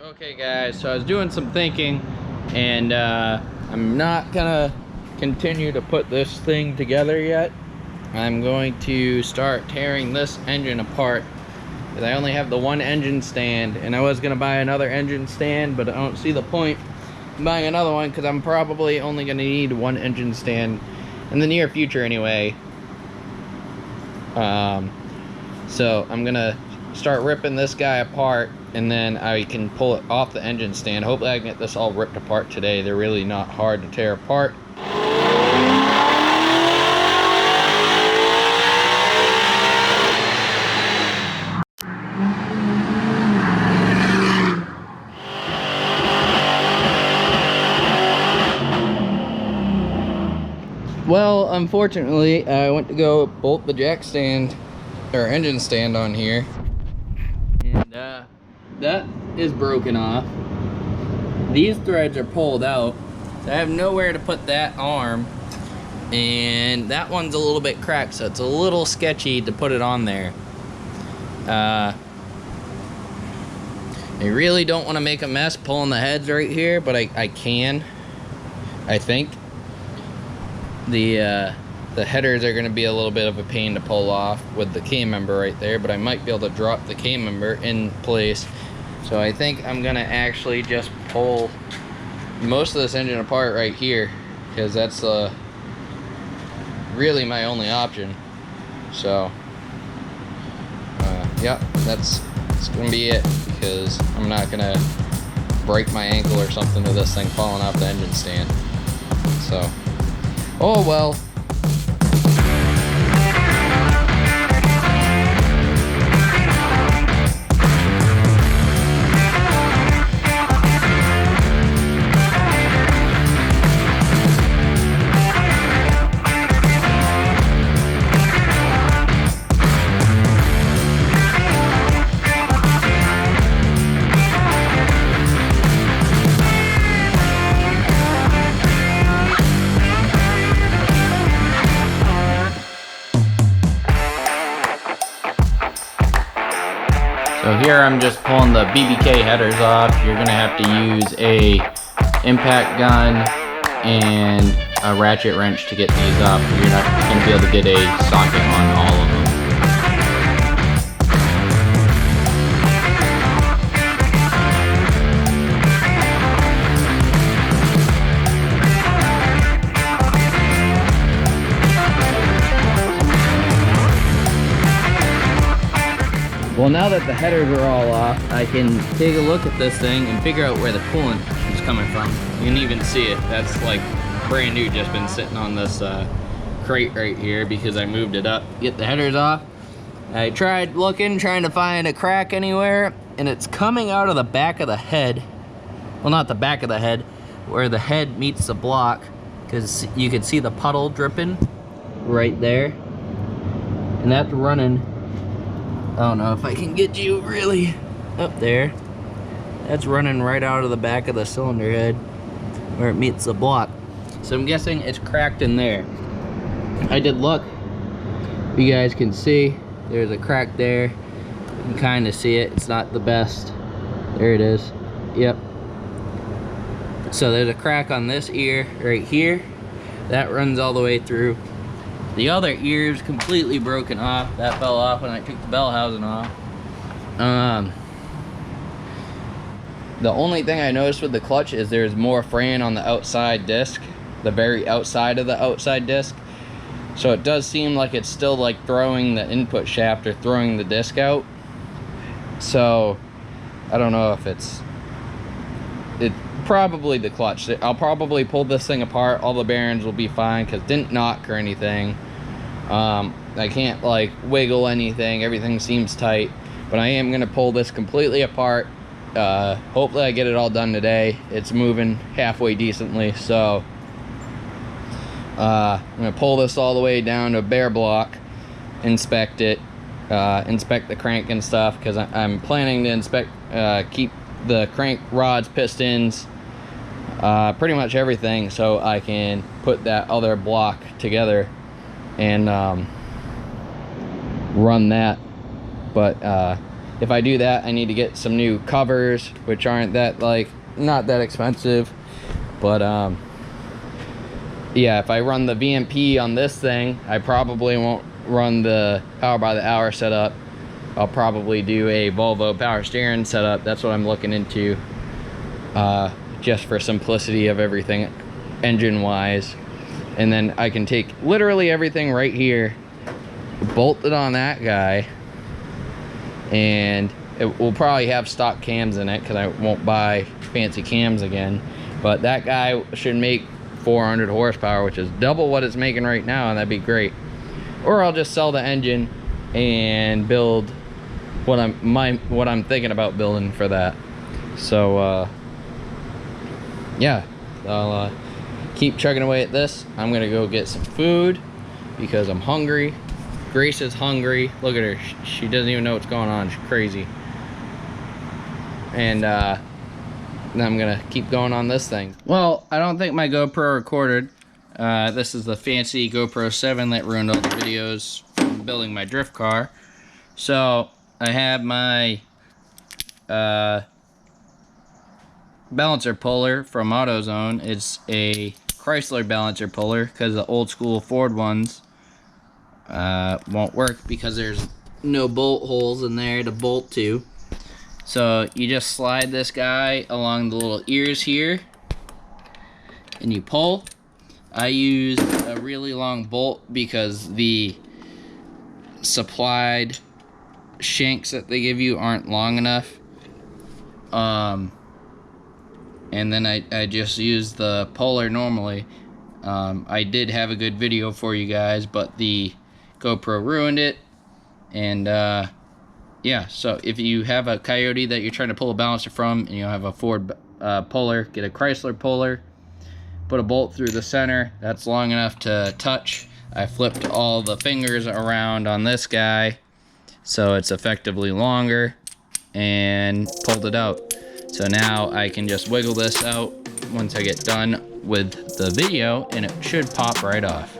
Okay guys, so I was doing some thinking and I'm not gonna continue to put this thing together yet. I'm going to start tearing this engine apart because I only have the one engine stand, and I was gonna buy another engine stand, but I don't see the point in buying another one because I'm probably only gonna need one engine stand in the near future anyway. So I'm gonna start ripping this guy apart, and then I can pull it off the engine stand. Hopefully I can get this all ripped apart today. They're really not hard to tear apart. Well, unfortunately, I went to go bolt the jack stand or engine stand on here, and that is broken off. These threads are pulled out, so I have nowhere to put that arm, and that one's a little bit cracked, so it's a little sketchy to put it on there. I really don't want to make a mess pulling the heads right here, but I can. I think the headers are going to be a little bit of a pain to pull off with the K-member right there, but I might be able to drop the K-member in place. So I think I'm going to actually just pull most of this engine apart right here, because that's really my only option. So yeah, that's going to be it, because I'm not going to break my ankle or something with this thing falling off the engine stand. So oh well. So here I'm just pulling the BBK headers off. You're gonna have to use a impact gun and a ratchet wrench to get these off. You're not gonna be able to get a socket on all of them. Well, now that the headers are all off, I can take a look at this thing and figure out where the coolant is coming from. You can even see it. That's like brand new, just been sitting on this crate right here because I moved it up. Get the headers off. I tried looking, trying to find a crack anywhere, and it's coming out of the back of the head. Well, not the back of the head, where the head meets the block, because you can see the puddle dripping right there. And that's running. I don't know if I can get you really up there. That's running right out of the back of the cylinder head where it meets the block. So I'm guessing it's cracked in there. I did look. You guys can see there's a crack there. You can kind of see it. It's not the best. There it is. Yep. So there's a crack on this ear right here. That runs all the way through. The other ear is completely broken off. That fell off when I took the bell housing off. The only thing I noticed with the clutch is there's more fraying on the outside disc, the very outside of the outside disc. So it does seem like it's still like throwing the input shaft or throwing the disc out. So I don't know if it's probably the clutch. I'll probably pull this thing apart. All the bearings will be fine because it didn't knock or anything. I can't like wiggle anything. Everything seems tight, but I am gonna pull this completely apart. Hopefully I get it all done today. It's moving halfway decently, so I'm gonna pull this all the way down to a bare block, inspect it, inspect the crank and stuff, because I'm planning to inspect, keep the crank rods, pistons, pretty much everything, so I can put that other block together and run that. But if I do that, I need to get some new covers, which aren't that, like, not that expensive. But yeah, if I run the VMP on this thing, I probably won't run the power by the hour setup. I'll probably do a Volvo power steering setup. That's what I'm looking into, just for simplicity of everything engine wise. And then I can take literally everything right here, bolt it on that guy, and it will probably have stock cams in it because I won't buy fancy cams again. But that guy should make 400 horsepower, which is double what it's making right now, and that'd be great. Or I'll just sell the engine and build what I'm thinking about building for that. So yeah, I'll keep chugging away at this. I'm gonna go get some food because I'm hungry. Grace is hungry. Look at her, she doesn't even know what's going on. She's crazy. And then I'm gonna keep going on this thing. Well, I don't think my GoPro recorded. This is the fancy GoPro 7 that ruined all the videos from building my drift car. So I have my balancer puller from AutoZone. It's a Chrysler balancer puller because the old school Ford ones won't work because there's no bolt holes in there to bolt to. So you just slide this guy along the little ears here and you pull. I use a really long bolt because the supplied shanks that they give you aren't long enough. And then I just use the puller normally. I did have a good video for you guys, but the GoPro ruined it. And yeah, so if you have a Coyote that you're trying to pull a balancer from and you have a Ford puller, get a Chrysler puller, put a bolt through the center that's long enough to touch. I flipped all the fingers around on this guy so it's effectively longer and pulled it out. So now I can just wiggle this out once I get done with the video and it should pop right off.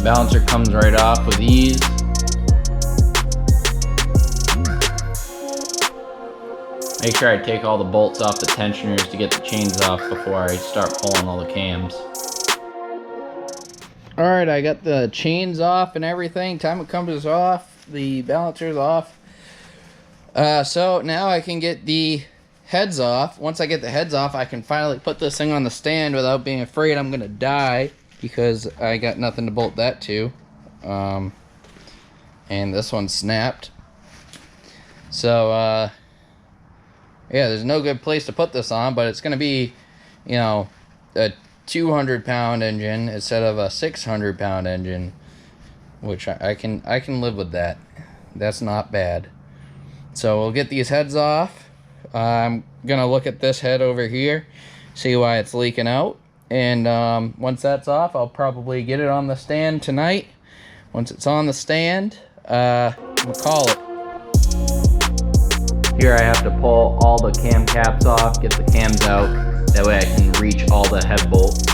Balancer comes right off with ease. Make sure I take all the bolts off the tensioners to get the chains off before I start pulling all the cams. Alright, I got the chains off and everything. Time comes off, the balancer's off. So now I can get the heads off. Once I get the heads off, I can finally put this thing on the stand without being afraid I'm gonna die, because I got nothing to bolt that to. And this one snapped. So yeah, there's no good place to put this on, but it's gonna be, you know, a 200-pound engine instead of a 600-pound engine, which I can live with that. That's not bad. So we'll get these heads off. I'm gonna look at this head over here, see why it's leaking out. And once that's off, I'll probably get it on the stand tonight. Once it's on the stand, I'm gonna call it. Here I have to pull all the cam caps off, get the cams out. That way I can reach all the head bolts.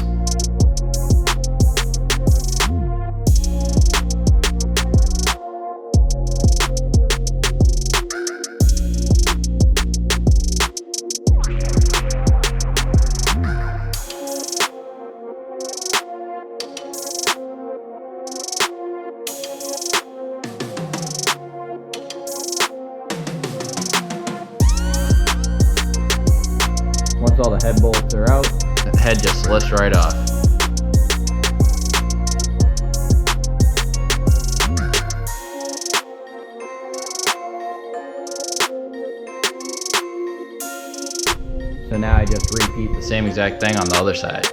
Once all the head bolts are out, the head just lifts right off. So now I just repeat the same exact thing on the other side.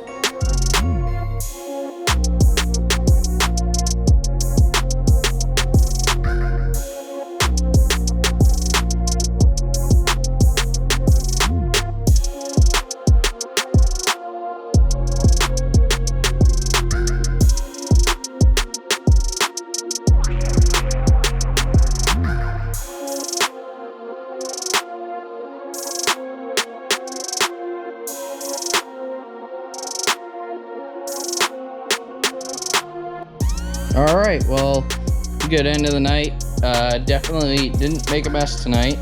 right, well, good end of the night. Definitely didn't make a mess tonight.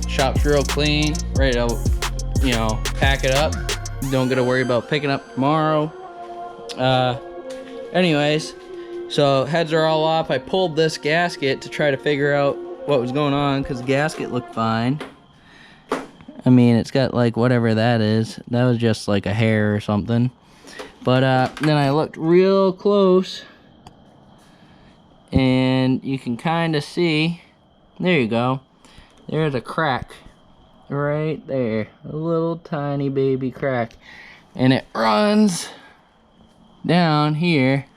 Shop's real clean, ready to, you know, pack it up. Don't gotta worry about picking up tomorrow. Anyways, so heads are all off. I pulled this gasket to try to figure out what was going on, because the gasket looked fine. I mean, it's got like whatever that is. That was just like a hair or something. But then I looked real close, and you can kind of see, there you go, there's a crack right there, a little tiny baby crack, and it runs down here,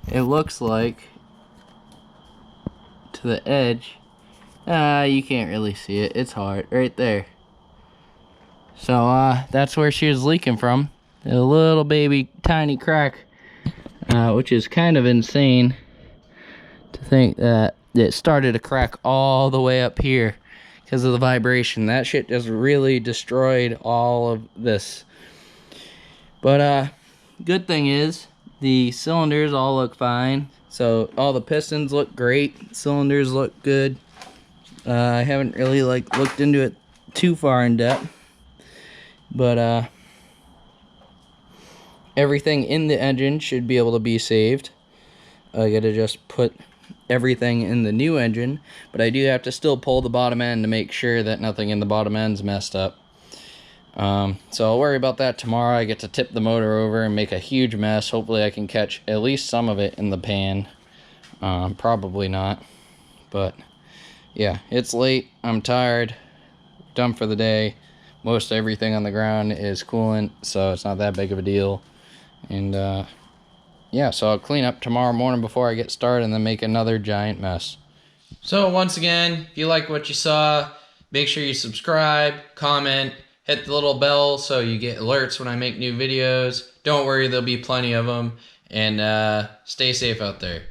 it looks like, to the edge. You can't really see it, it's hard, right there. So that's where she was leaking from, a little baby tiny crack, which is kind of insane to think that it started to crack all the way up here because of the vibration. That shit just really destroyed all of this. But good thing is the cylinders all look fine. So all the pistons look great, cylinders look good. I haven't really like looked into it too far in depth, but everything in the engine should be able to be saved. I gotta just put everything in the new engine, but I do have to still pull the bottom end to make sure that nothing in the bottom end's messed up. So I'll worry about that tomorrow. I get to tip the motor over and make a huge mess. Hopefully I can catch at least some of it in the pan. Probably not, but yeah, it's late, I'm tired, done for the day. Most everything on the ground is coolant, so it's not that big of a deal. And yeah, so I'll clean up tomorrow morning before I get started and then make another giant mess. So once again, if you like what you saw, make sure you subscribe, comment, hit the little bell so you get alerts when I make new videos. Don't worry, there'll be plenty of them. And stay safe out there.